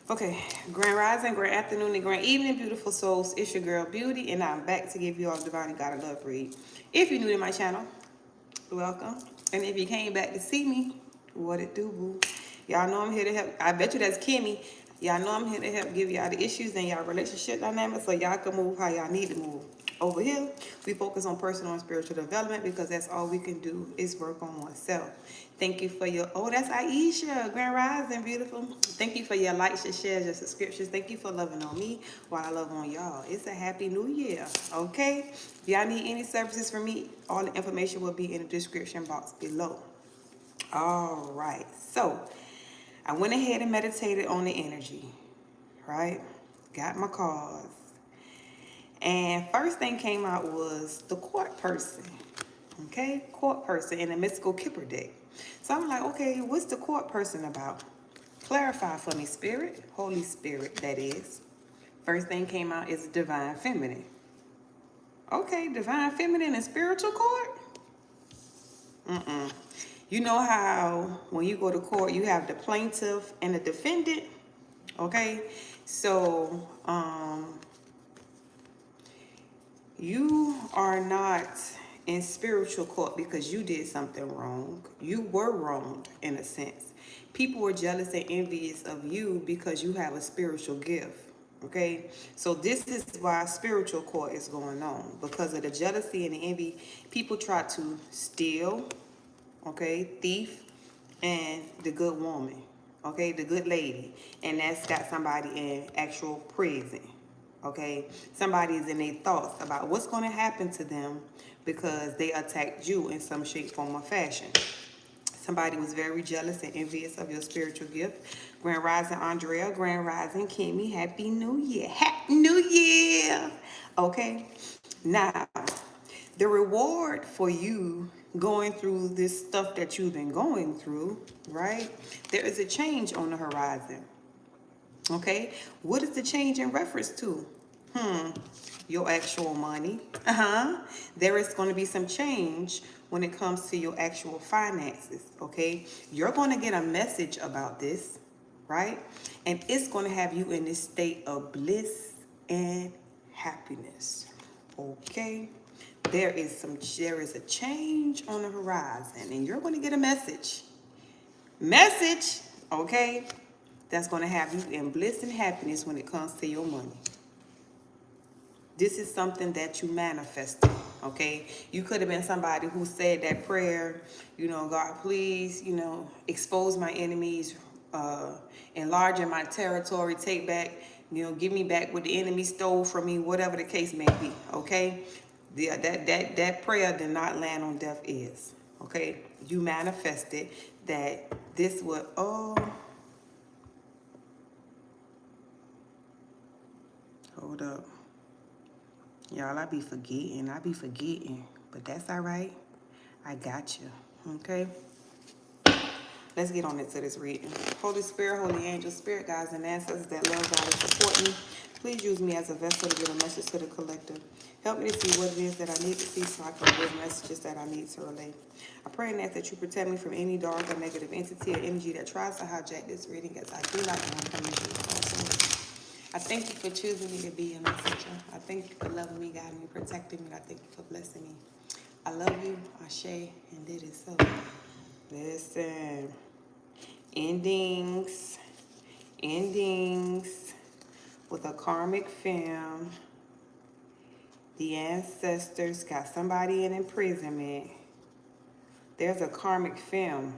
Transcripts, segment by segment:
Okay, grand rising, grand afternoon, and grand evening, beautiful souls. It's your girl Beauty, and I'm back to give you all the divine and God love read. If you're new to my channel, welcome. And if you came back to see me, what it do, boo? Y'all know I'm here to help. I bet you that's Kimmy. Y'all know I'm here to help give y'all the issues in y'all relationship dynamics so y'all can move how y'all need to move. Over here, we focus on personal and spiritual development because that's all we can do is work on oneself. Thank you for your, oh, that's Aisha, Grand Rising, beautiful. Thank you for your likes, your shares, your subscriptions. Thank you for loving on me while I love on y'all. It's a happy new year, okay? If y'all need any services from me, all the information will be in the description box below. All right, so I went ahead and meditated on the energy, right? Got my cards. And first thing came out was the court person, okay? Court person in the mystical Kipper deck. So I'm like, okay, what's the court person about? Clarify for me, Spirit, Holy Spirit, that is. First thing came out is divine feminine. Okay, divine feminine and spiritual court? You know how when you go to court, you have the plaintiff and the defendant? Okay, so you are not in spiritual court because you did something wrong. You were wronged in a sense. People were jealous and envious of you because you have a spiritual gift. Okay, so this is why spiritual court is going on, because of the jealousy and the envy. People try to steal, okay, thief, and the good woman, okay, the good lady, and that's got somebody in actual prison, okay. Somebody is in their thoughts about what's going to happen to them because they attacked you in some shape, form, or fashion. Somebody was very jealous and envious of your spiritual gift. Grand Rising Andrea, Grand Rising Kimmy, Happy New Year. Happy New Year. Okay. Now, the reward for you going through this stuff that you've been going through, right? There is a change on the horizon. Okay. What is the change in reference to? Your actual money. There is going to be some change when it comes to your actual finances. Okay. You're going to get a message about this, right? And it's going to have you in this state of bliss and happiness. Okay. There is a change on the horizon, and you're going to get a message. Okay, that's going to have you in bliss and happiness when it comes to your money. This is something that you manifested, okay? You could have been somebody who said that prayer, God, please, expose my enemies, enlarge in my territory, take back, give me back what the enemy stole from me, whatever the case may be, okay? That prayer did not land on deaf ears, okay? You manifested that this would, hold up. Y'all, I be forgetting, but that's all right. I got you, okay? Let's get on into this reading. Holy Spirit, Holy Angel, Spirit guides and ancestors that love God and support me, please use me as a vessel to get a message to the collective. Help me to see what it is that I need to see so I can give messages that I need to relay. I pray and ask that you protect me from any dark or negative entity or energy that tries to hijack this reading, as I do not want to come into this. I thank you for choosing me to be a messenger. I thank you for loving me, guiding me, protecting me. I thank you for blessing me. I love you, Ashe, and it is so. Listen, endings with a karmic film. The ancestors got somebody in imprisonment. There's a karmic film.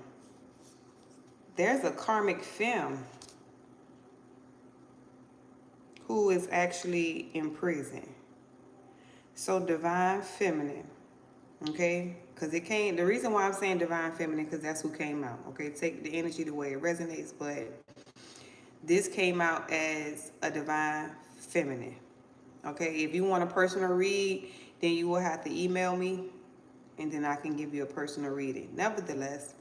Who is actually in prison. So divine feminine, okay? Because it came, the reason why I'm saying divine feminine, because that's who came out, okay? Take the energy the way it resonates, but this came out as a divine feminine, okay? If you want a personal read, then you will have to email me, and then I can give you a personal reading. Nevertheless,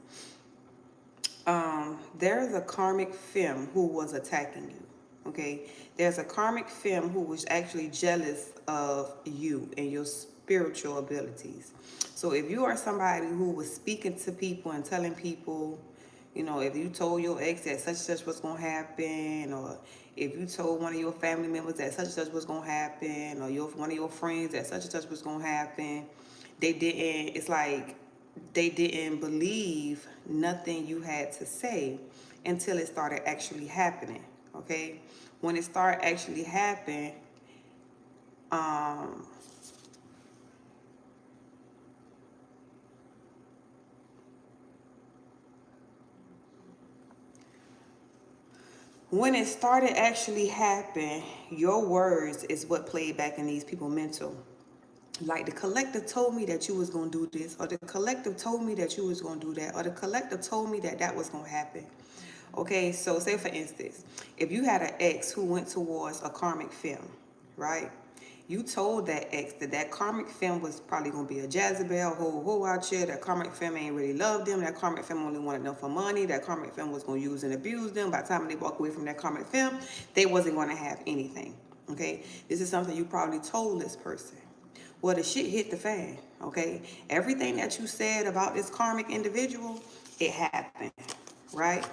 there is a karmic femme who was attacking you. Okay, there's a karmic femme who was actually jealous of you and your spiritual abilities. So if you are somebody who was speaking to people and telling people, you know, if you told your ex that such and such was going to happen, or if you told one of your family members that such and such was going to happen, or one of your friends that such and such was going to happen, they didn't, it's like they didn't believe nothing you had to say until it started actually happening. Okay, when it started actually happening, um, when it started actually happening, your words is what played back in these people mental. Like, the collective told me that you was going to do this, or the collective told me that you was going to do that, or the collective told me that that was going to happen. Okay, so say for instance, if you had an ex who went towards a karmic femme, right? You told that ex that that karmic femme was probably going to be a Jezebel, ho out here. That karmic femme ain't really loved them. That karmic femme only wanted them for money. That karmic femme was going to use and abuse them. By the time they walk away from that karmic femme, they wasn't going to have anything. Okay, this is something you probably told this person. Well, the shit hit the fan. Okay, everything that you said about this karmic individual, it happened, right?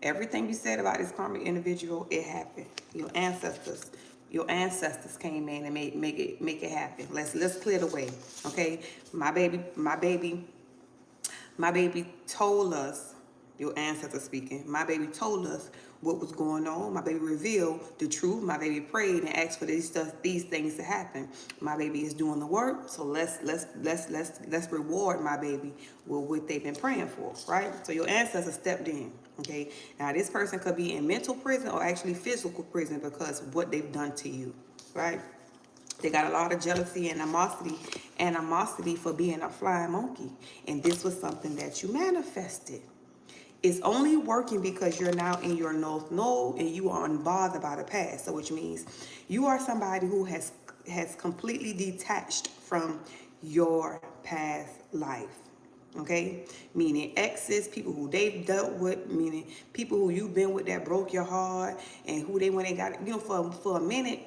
Everything you said about this karmic individual, it happened. Your ancestors came in and make it happen. Let's clear the way. Okay? My baby told us, your ancestors speaking, my baby told us what was going on. My baby revealed the truth. My baby prayed and asked for these things to happen. My baby is doing the work, so let's reward my baby with what they've been praying for, right? So your ancestors stepped in. Okay, now this person could be in mental prison or actually physical prison because of what they've done to you, right? They got a lot of jealousy and animosity for being a flying monkey. And this was something that you manifested. It's only working because you're now in your north node and you are unbothered by the past. So which means you are somebody who has completely detached from your past life. Okay, meaning exes, people who they've dealt with, meaning people who you've been with that broke your heart, and who they when they got, you know, for a minute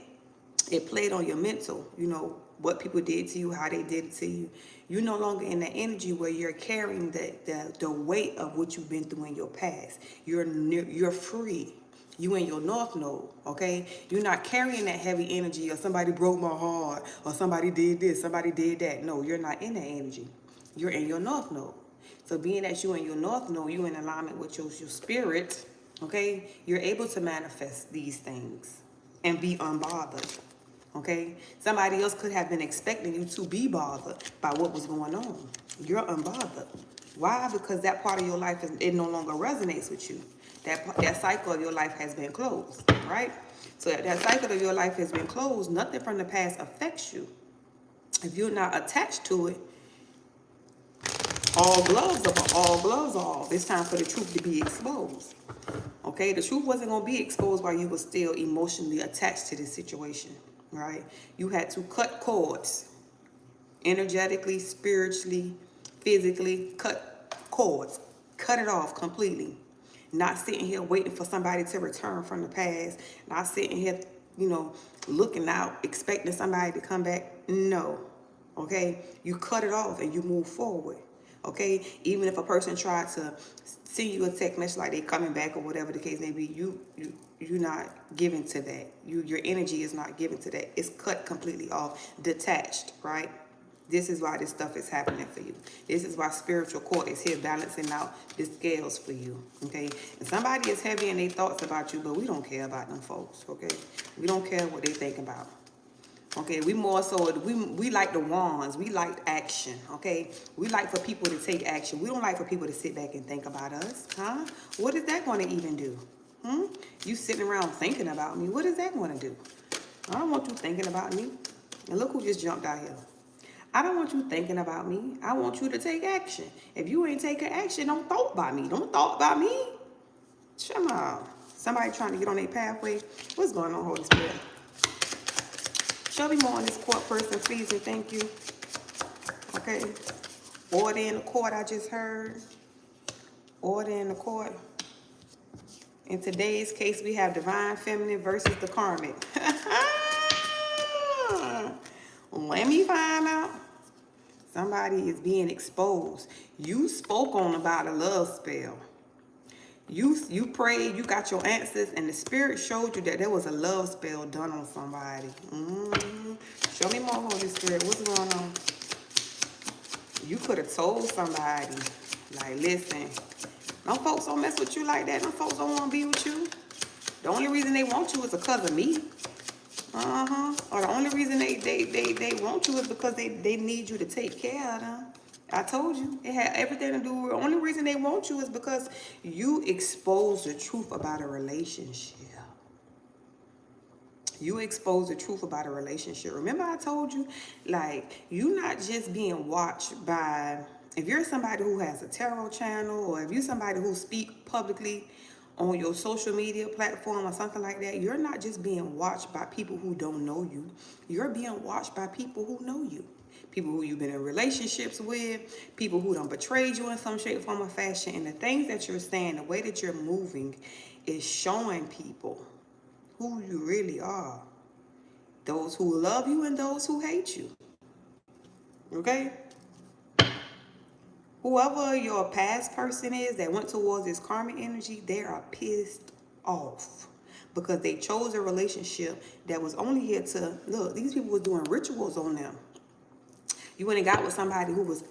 it played on your mental, you know, what people did to you, how they did it to you. You're no longer in the energy where you're carrying the weight of what you've been through in your past. You're free. You in your north node, okay? You're not carrying that heavy energy or somebody broke my heart or somebody did this, somebody did that. No, you're not in that energy. You're in your north node. So being that you're in your north node, you're in alignment with your spirit, okay? You're able to manifest these things and be unbothered. Okay, somebody else could have been expecting you to be bothered by what was going on. You're unbothered. Why? Because that part of your life it no longer resonates with you. That cycle of your life has been closed, right? So if that cycle of your life has been closed, nothing from the past affects you. If you're not attached to it, all gloves off. It's time for the truth to be exposed. Okay, the truth wasn't going to be exposed while you were still emotionally attached to this situation, right? You had to cut cords, energetically, spiritually, physically, cut cords, cut it off completely. Not sitting here waiting for somebody to return from the past, not sitting here, you know, looking out, expecting somebody to come back. No, okay? You cut it off and you move forward. Okay, even if a person tried to send you a text message like they coming back or whatever the case may be, you're not giving to that. Your energy is not given to that. It's cut completely off, detached, right? This is why this stuff is happening for you. This is why spiritual court is here balancing out the scales for you, okay? And somebody is heavy in their thoughts about you, but we don't care about them folks, okay? We don't care what they think about. Okay, we more so, we like the wands. We like action, okay? We like for people to take action. We don't like for people to sit back and think about us, huh? What is that going to even do? You sitting around thinking about me. What is that going to do? I don't want you thinking about me. And look who just jumped out here. I don't want you thinking about me. I want you to take action. If you ain't taking action, don't thought about me. Don't thought about me. Come on. Somebody trying to get on their pathway. What's going on, Holy Spirit? Show me more on this court person, please, and thank you. Okay. Order in the court, I just heard. Order in the court. In today's case, we have divine feminine versus the karmic. Let me find out. Somebody is being exposed. You spoke on about a love spell. You prayed, you got your answers, and the spirit showed you that there was a love spell done on somebody. Show me more, Holy Spirit. What's going on? You could have told somebody, like, listen, them folks don't mess with you like that. Them folks don't want to be with you. The only reason they want you is because of me. Or the only reason they want you is because they need you to take care of them. I told you. It had everything to do with, the only reason they want you is because you expose the truth about a relationship. You expose the truth about a relationship. Remember I told you, like, you not just being watched by, if you're somebody who has a tarot channel, or if you're somebody who speak publicly on your social media platform or something like that, you're not just being watched by people who don't know you. You're being watched by people who know you. People who you've been in relationships with, people who done betrayed you in some shape, form, or fashion. And the things that you're saying, the way that you're moving is showing people who you really are. Those who love you and those who hate you. Okay? Whoever your past person is that went towards this karmic energy, they are pissed off because they chose a relationship that was only here to, look, these people were doing rituals on them. You went and got with somebody who was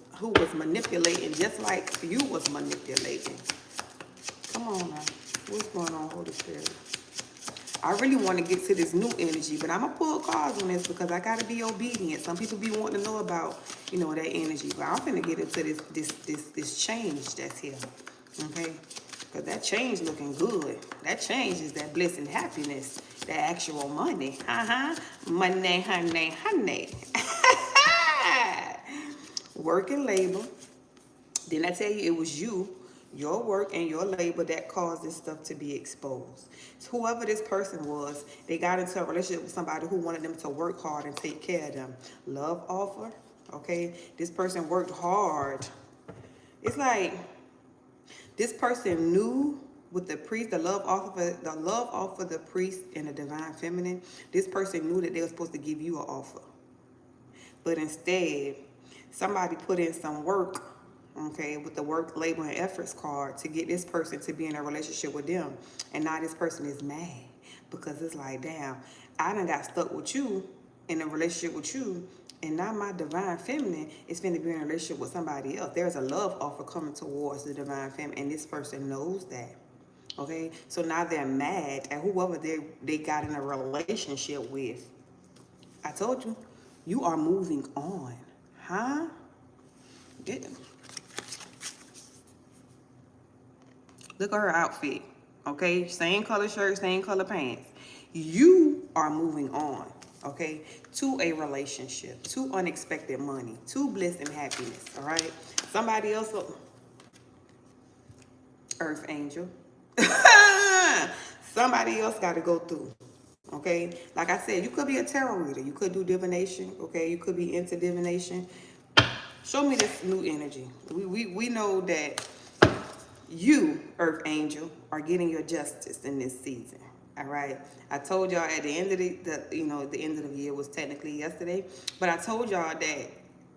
manipulating just like you was manipulating. Come on now. What's going on, Holy Spirit? I really want to get to this new energy, but I'm going to pull cards on this because I got to be obedient. Some people be wanting to know about, that energy. But I'm going to get into this change that's here. Okay? Because that change looking good. That change is that bliss and happiness. That actual money. Money, honey, honey. Work and labor. Didn't I tell you it was you, your work and your labor that caused this stuff to be exposed? So whoever this person was, they got into a relationship with somebody who wanted them to work hard and take care of them. Love offer, okay? This person worked hard. It's like this person knew with the priest, the love offer, the priest and the divine feminine, this person knew that they were supposed to give you an offer. But instead, somebody put in some work, okay, with the work, labor, and efforts card to get this person to be in a relationship with them. And now this person is mad because it's like, damn, I done got stuck with you, in a relationship with you, and now my divine feminine is finna be in a relationship with somebody else. There's a love offer coming towards the divine feminine, and this person knows that. Okay, so now they're mad at whoever they got in a relationship with. I told you, you are moving on. Huh? Look at her outfit. Okay? Same color shirt, same color pants. You are moving on. Okay? To a relationship. To unexpected money. To bliss and happiness. All right? Somebody else will... Earth angel. Somebody else got to go through. Okay? Like I said, you could be a tarot reader. You could do divination. Okay? You could be into divination. Show me this new energy. We know that you, Earth Angel, are getting your justice in this season. All right. I told y'all at the end of the end of the year was technically yesterday, but I told y'all that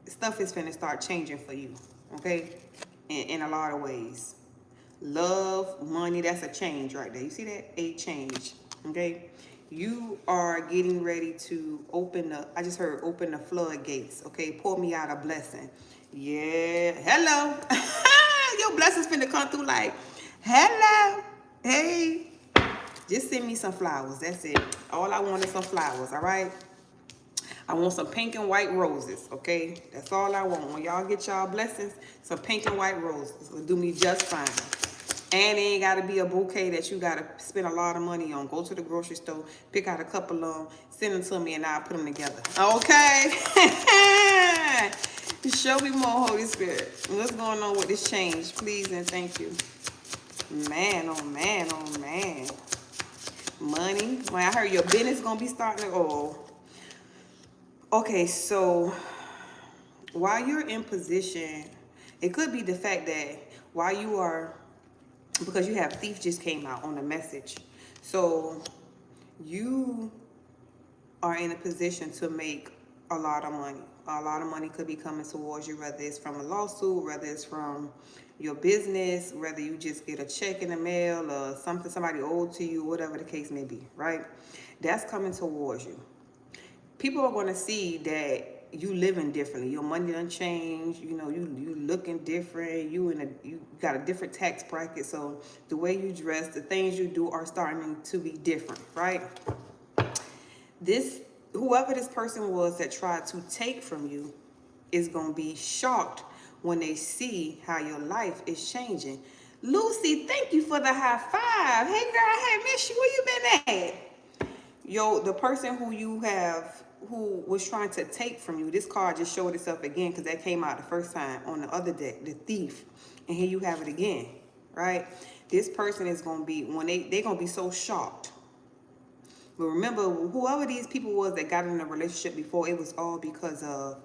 stuff is finna start changing for you. Okay, in a lot of ways. Love, money, that's a change right there. You see that? A change. Okay. You are getting ready to open the, I just heard open the floodgates. Okay. Pour me out a blessing. Yeah. Hello. Your blessings finna come through like, hello. Hey. Just send me some flowers. That's it. All I want is some flowers. All right. I want some pink and white roses, okay? That's all I want. When y'all get y'all blessings, some pink and white roses will do me just fine. And it ain't got to be a bouquet that you got to spend a lot of money on. Go to the grocery store, pick out a couple of them, send them to me, and I'll put them together. Okay? Show me more, Holy Spirit. What's going on with this change? Please and thank you. Man, oh man, oh man. Money. When I heard your business going to be starting to... Oh. Okay, so while you're in position, it could be the fact that while you are because you have thief just came out on the message. So you are in a position to make a lot of money. A lot of money could be coming towards you, whether it's from a lawsuit, whether it's from your business, whether you just get a check in the mail or something somebody owed to you, whatever the case may be, right? That's coming towards you. People are going to see that you living differently. Your money done changed. You know, you looking different. You got a different tax bracket. So the way you dress, the things you do are starting to be different, right? Whoever this person was that tried to take from you is going to be shocked when they see how your life is changing. Lucy, thank you for the high five. Hey girl, I had missed you. Where you been at? Yo, the person who was trying to take from you, this card just showed itself again because that came out the first time on the other deck, the thief. And here you have it again, right? This person is going to be, when they're going to be so shocked. But remember, whoever these people was that got in a relationship before, it was all because of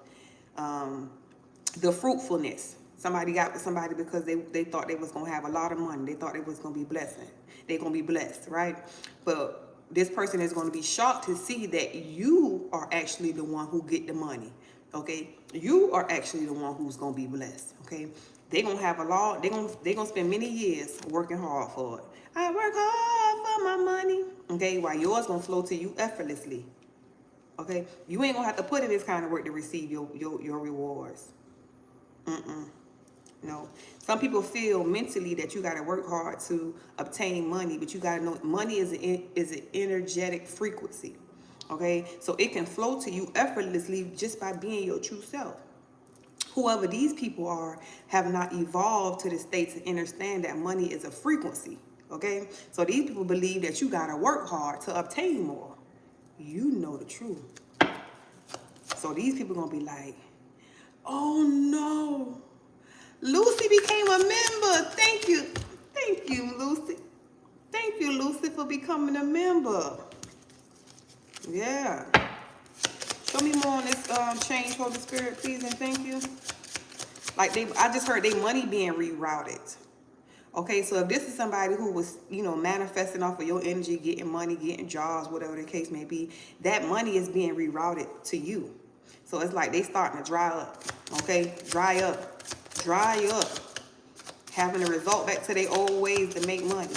the fruitfulness. Somebody got with somebody because they thought they was going to have a lot of money. They thought they was going to be blessing. They're going to be blessed, right? But this person is going to be shocked to see that you are actually the one who get the money, okay? You are actually the one who's going to be blessed, okay? They're going to have a lot. They're going to spend many years working hard for it. I work hard for my money, okay? While yours going to flow to you effortlessly, okay? You ain't going to have to put in this kind of work to receive your rewards. No. Some people feel mentally that you got to work hard to obtain money, but you got to know money is an energetic frequency. Okay? So it can flow to you effortlessly just by being your true self. Whoever these people are have not evolved to the state to understand that money is a frequency. Okay? So these people believe that you got to work hard to obtain more. You know the truth. So these people going to be like, oh no. Lucy became a member. Thank you. Thank you, Lucy. Thank you, Lucy, for becoming a member. Yeah. Show me more on this change, Holy Spirit, please, and thank you. Like I just heard their money being rerouted. Okay, so if this is somebody who was, manifesting off of your energy, getting money, getting jobs, whatever the case may be, that money is being rerouted to you. So it's like they starting to dry up. Okay, dry up. Dry up, having to resort back to their old ways to make money.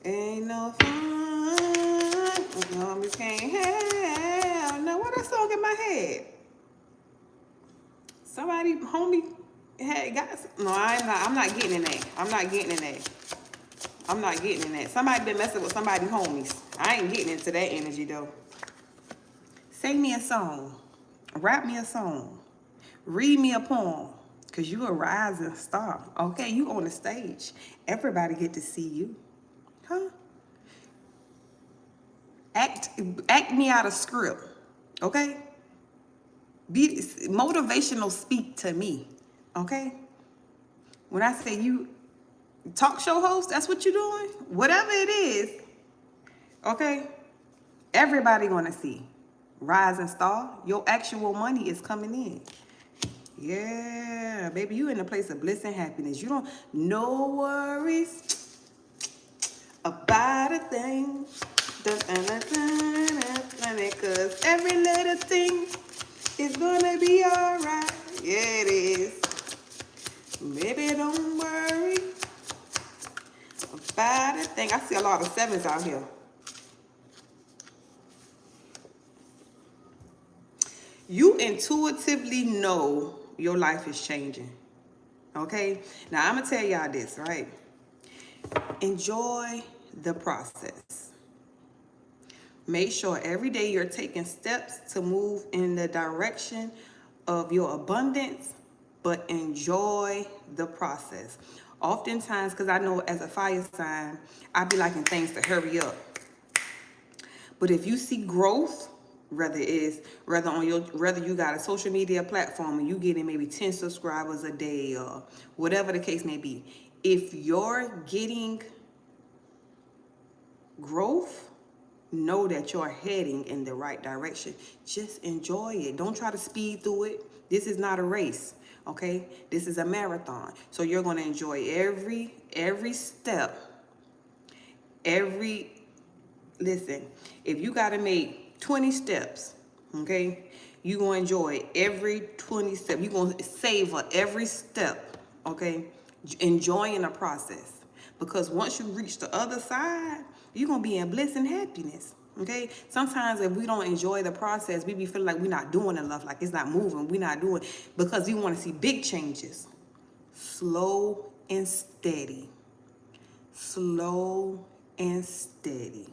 Ain't no fun, zombies can't have. Now, what that song in my head? Somebody, homie, had got. No, I'm not getting in that. I'm not getting in that. I'm not getting in that. Somebody been messing with somebody's homies. I ain't getting into that energy though. Sing me a song. Rap me a song. Read me a poem, because you a rising star. Okay, you on the stage. Everybody get to see you. Huh? Act me out a script. Okay? Be motivational speak to me. Okay? When I say you talk show host, that's what you're doing. Whatever it is. Okay? Everybody gonna see. Rising star. Your actual money is coming in. Yeah, baby, you in a place of bliss and happiness. You don't, no worries about a thing. Because every little thing is gonna be alright. Yeah, it is. Baby, don't worry about a thing. I see a lot of sevens out here. You intuitively know your life is changing. Okay? Now, I'm going to tell y'all this, right? Enjoy the process. Make sure every day you're taking steps to move in the direction of your abundance, but enjoy the process. Oftentimes, because I know as a fire sign, I be liking things to hurry up. But if you see growth, whether you got a social media platform and you getting maybe 10 subscribers a day or whatever the case may be, if you're getting growth, know that you're heading in the right direction. Just enjoy it. Don't try to speed through it. This is not a race. Okay, this is a marathon. So you're going to enjoy every step, every listen, if you got to make 20 steps, okay, you're going to enjoy every 20 steps. You're going to savor every step, okay, enjoying the process. Because once you reach the other side, you're going to be in bliss and happiness, okay? Sometimes if we don't enjoy the process, we be feeling like we're not doing enough, like it's not moving, we're not doing, because we want to see big changes. Slow and steady. Slow and steady.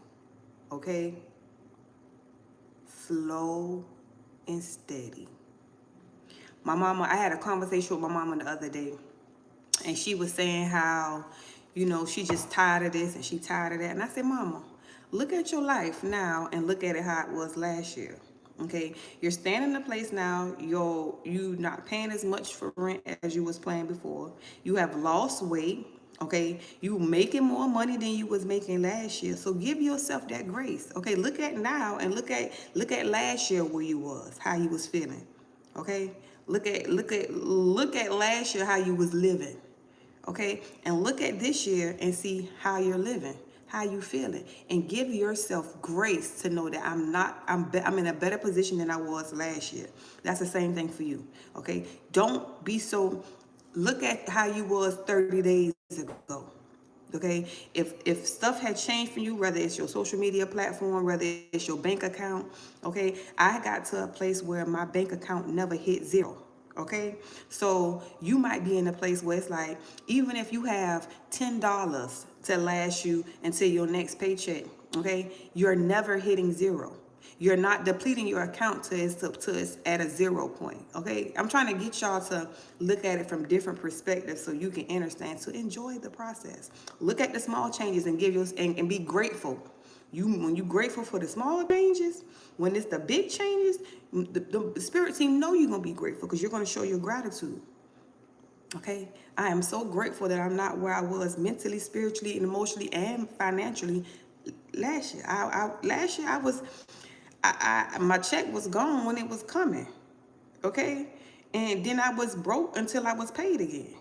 Okay? Slow and steady. My mama, I had a conversation with my mama the other day, and she was saying how, she just tired of this and she tired of that. And I said, Mama, look at your life now and look at it how it was last year. Okay, you're staying in a place now. You not paying as much for rent as you was paying before. You have lost weight. Okay, you making more money than you was making last year. So give yourself that grace. Okay, look at now and look at last year where you was, how you was feeling. Okay, look at last year how you was living. Okay, and look at this year and see how you're living, how you feeling, and give yourself grace to know that I'm in a better position than I was last year. That's the same thing for you. Okay, don't be so. Look at how you was 30 days ago. Okay, if stuff had changed for you, whether it's your social media platform, whether it's your bank account, okay, I got to a place where my bank account never hit zero. Okay, so you might be in a place where it's like, even if you have $10 to last you until your next paycheck, okay, you're never hitting zero. You're not depleting your account to it's at a 0 point. Okay, I'm trying to get y'all to look at it from different perspectives so you can understand, to enjoy the process. Look at the small changes and and be grateful. When you grateful for the small changes, when it's the big changes, the spirit team know you're gonna be grateful because you're gonna show your gratitude. Okay, I am so grateful that I'm not where I was mentally, spiritually, and emotionally, and financially last year. Last year my check was gone when it was coming. Okay, and then I was broke until I was paid again.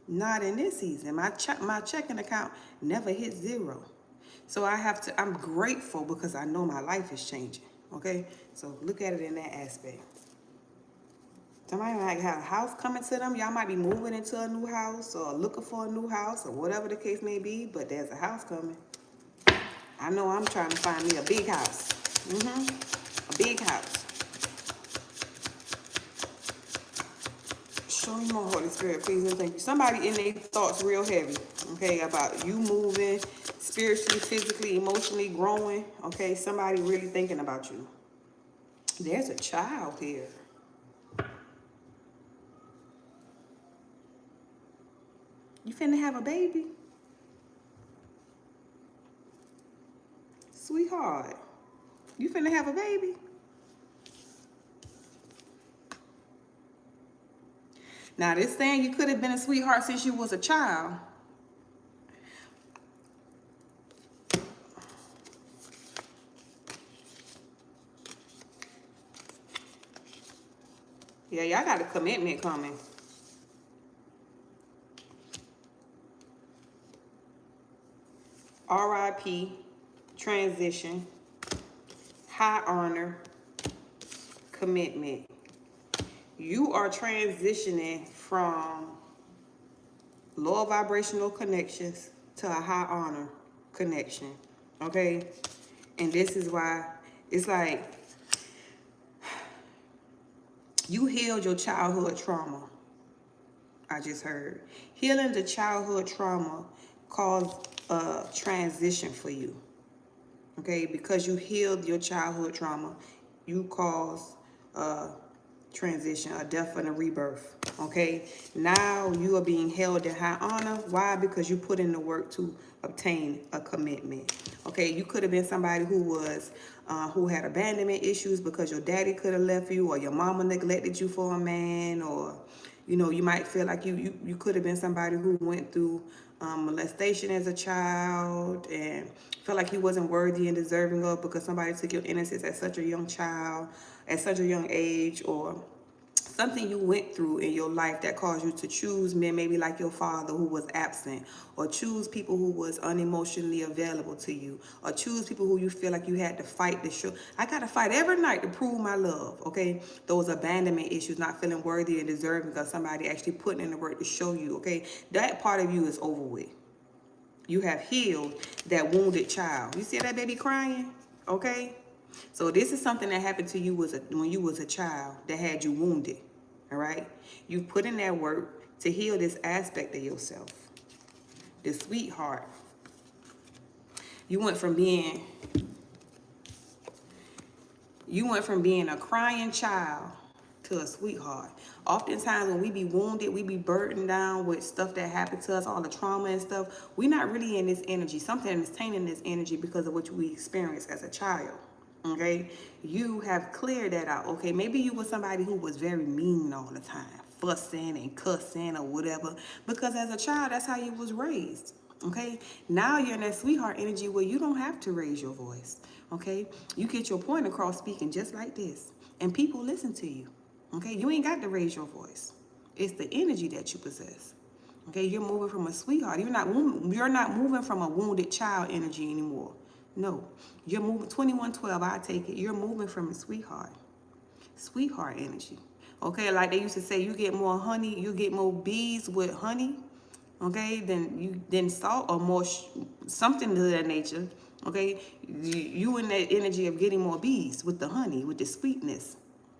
Not in this season. My checking account never hit zero. So I'm grateful because I know my life is changing. Okay, so look at it in that aspect. Somebody might have a house coming to them. Y'all might be moving into a new house or looking for a new house or whatever the case may be, but there's a house coming. I know I'm trying to find me a big house. A big house. Show me more, Holy Spirit, please and thank you. Somebody in their thoughts real heavy, okay, about you moving spiritually, physically, emotionally, growing, okay? Somebody really thinking about you. There's a child here. You finna have a baby? Sweetheart, you finna have a baby? Now, this saying you could have been a sweetheart since you was a child. Yeah, y'all got a commitment coming. RIP, transition, high honor, commitment. You are transitioning from low vibrational connections to a high honor connection. Okay? And this is why it's like you healed your childhood trauma. I just heard. Healing the childhood trauma caused a transition for you. Okay? Because you healed your childhood trauma, you caused a transition, a death and a rebirth. Okay? Now you are being held in high honor. Why? Because you put in the work to obtain a commitment. Okay? You could have been somebody who had abandonment issues because your daddy could have left you, or your mama neglected you for a man, or you might feel like you could have been somebody who went through molestation as a child and felt like you wasn't worthy and deserving of because somebody took your innocence at such a young child, at such a young age, or something you went through in your life that caused you to choose men, maybe like your father who was absent, or choose people who was unemotionally available to you, or choose people who you feel like you had to fight to show. I got to fight every night to prove my love, okay? Those abandonment issues, not feeling worthy and deserving because somebody actually putting in the work to show you, okay? That part of you is over with. You have healed that wounded child. You see that baby crying, okay? So this is something that happened to you when you was a child that had you wounded, all right? You've put in that work to heal this aspect of yourself, this sweetheart. You went from being a crying child to a sweetheart. Oftentimes when we be wounded, we be burdened down with stuff that happened to us, all the trauma and stuff. We're not really in this energy. Something is tainting this energy because of what we experienced as a child. Okay, you have cleared that out. Okay, maybe you were somebody who was very mean all the time, fussing and cussing or whatever, because as a child, that's how you was raised. Okay, now you're in that sweetheart energy where you don't have to raise your voice. Okay, you get your point across speaking just like this, and people listen to you. Okay, you ain't got to raise your voice. It's the energy that you possess. Okay, you're moving from a sweetheart. You're not moving from a wounded child energy anymore. No, you're moving 2112. I take it. You're moving from a sweetheart energy. Okay, like they used to say, you get more honey, you get more bees with honey. Okay, than salt or more something to that nature. Okay, you in that energy of getting more bees with the honey, with the sweetness.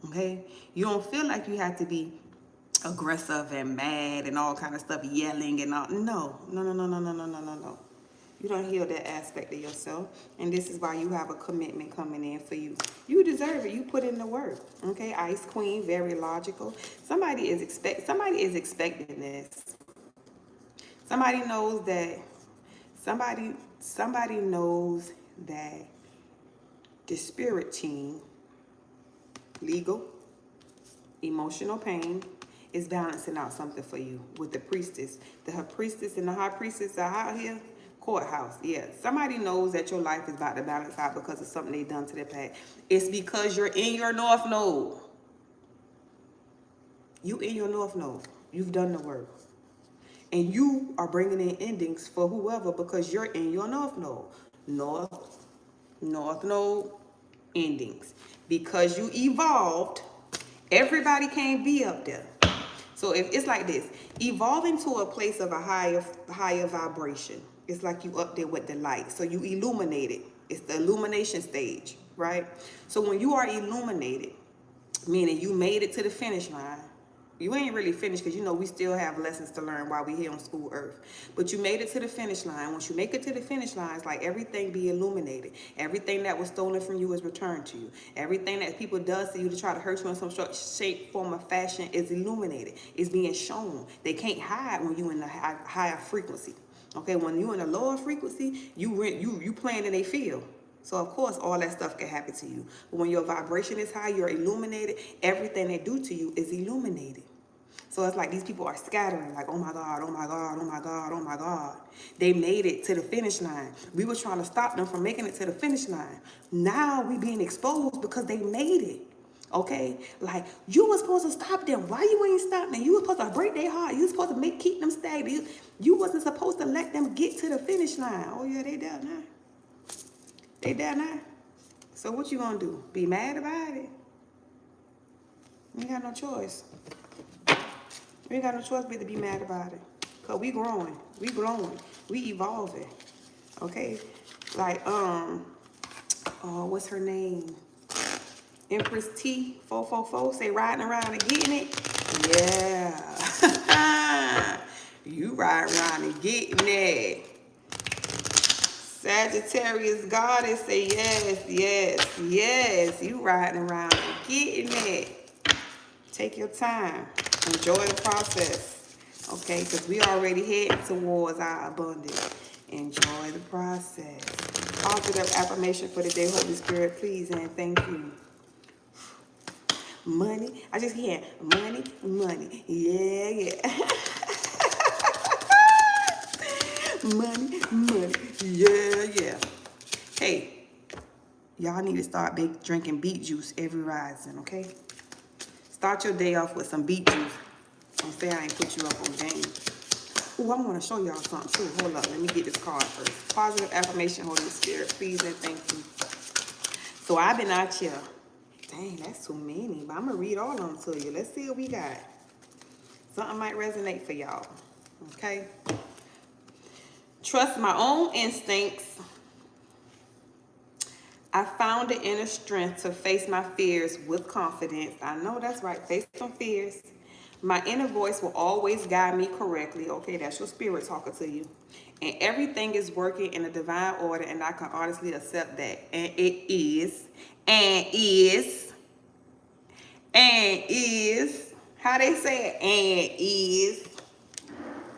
Okay, you don't feel like you have to be aggressive and mad and all kind of stuff, yelling and all. No. You don't heal that aspect of yourself, and this is why you have a commitment coming in for you. You deserve it. You put in the work. Okay, Ice Queen, very logical. Somebody is expecting this. Somebody knows that. Somebody knows that the spirit team, legal, emotional pain, is balancing out something for you with the priestess. The priestess and the high priestess are out here. Courthouse, yeah. Somebody knows that your life is about to balance out because of something they done to their past. It's because you're in your North Node. You in your North Node. You've done the work. And you are bringing in endings for whoever because you're in your North Node. North Node endings. Because you evolved, everybody can't be up there. So if it's like this, evolving to a place of a higher vibration. It's like you up there with the light. So you illuminated. It's the illumination stage, right? So when you are illuminated, meaning you made it to the finish line, you ain't really finished because you know we still have lessons to learn while we here on school earth. But you made it to the finish line. Once you make it to the finish line, it's like everything be illuminated. Everything that was stolen from you is returned to you. Everything that people does to you to try to hurt you in some shape, form, or fashion is illuminated. It's being shown. They can't hide when you in the higher frequency. Okay, when you in a lower frequency, you playing in their field. So of course, all that stuff can happen to you. But when your vibration is high, you're illuminated. Everything they do to you is illuminated. So it's like these people are scattering, like, oh my God, oh my God, oh my God, oh my God. They made it to the finish line. We were trying to stop them from making it to the finish line. Now we being exposed because they made it. Okay? Like, you were supposed to stop them. Why you ain't stop them? You were supposed to break their heart. You were supposed to keep them stagnant. You wasn't supposed to let them get to the finish line. Oh yeah, they there now. They there now. So what you gonna do? Be mad about it? You ain't got no choice. You ain't got no choice but to be mad about it. Cause we growing. We glowing. We evolving. Okay? Like, what's her name? Empress T 444 say riding around and getting it. Yeah. You riding around and getting it. Sagittarius goddess say yes, yes, yes. You riding around and getting it. Take your time. Enjoy the process. Okay, because we already heading towards our abundance. Enjoy the process. Positive affirmation for the day, Holy Spirit, please and thank you. Money. I just hear money, money. Yeah, yeah. Money, money. Yeah, yeah. Hey, y'all need to start drinking beet juice every rising, okay? Start your day off with some beet juice. Don't say I ain't put you up on game. Ooh, I want to show y'all something too. Hold up, let me get this card first. Positive affirmation, Holy Spirit, please and thank you. So I've been out here. Dang, that's too many, but I'm going to read all of them to you. Let's see what we got. Something might resonate for y'all, okay? Trust my own instincts. I found the inner strength to face my fears with confidence. I know that's right. Face some fears. My inner voice will always guide me correctly. Okay, that's your spirit talking to you. And everything is working in a divine order, and I can honestly accept that. And it is. And is. And is. How they say it? And is.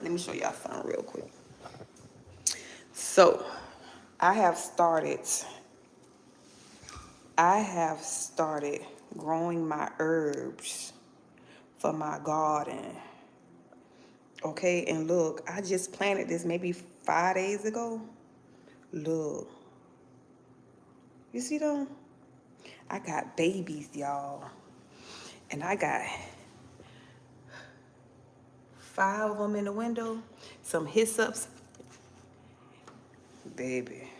Let me show y'all something real quick. So, I have started growing my herbs for my garden. Okay, and look, I just planted this maybe 5 days ago. Look. You see them? I got babies, y'all. And I got 5 of them in the window. Some hyssop. Baby.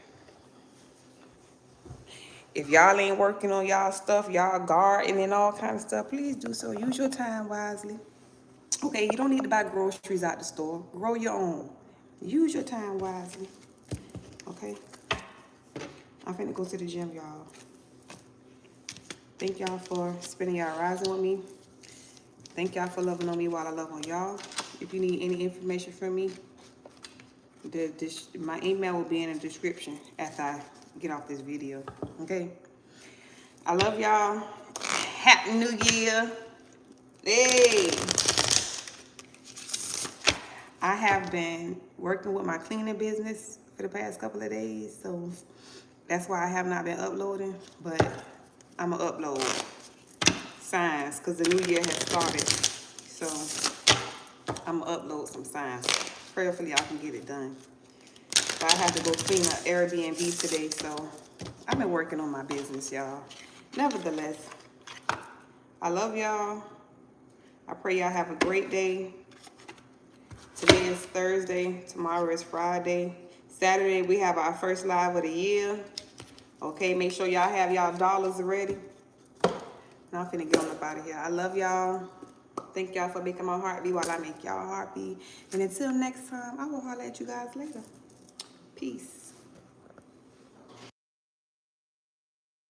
If y'all ain't working on y'all stuff, y'all gardening and all kind of stuff, please do so. Use your time wisely. Okay, you don't need to buy groceries out the store. Grow your own. Use your time wisely. Okay? I'm finna go to the gym, y'all. Thank y'all for spending y'all rising with me. Thank y'all for loving on me while I love on y'all. If you need any information from me, my email will be in the description after I get off this video. Okay? I love y'all. Happy New Year. Hey. I have been working with my cleaning business for the past couple of days, so that's why I have not been uploading, but I'm going to upload signs because the new year has started, so I'm going to upload some signs. Prayerfully, I can get it done. But I have to go clean up Airbnb today, so I've been working on my business, y'all. Nevertheless, I love y'all. I pray y'all have a great day. Today is Thursday. Tomorrow is Friday. Saturday, we have our first live of the year. Okay, make sure y'all have y'all dollars ready. Now I'm finna get on up out of here. I love y'all. Thank y'all for making my heart beat while I make y'all heart beat. And until next time, I will holler at you guys later. Peace.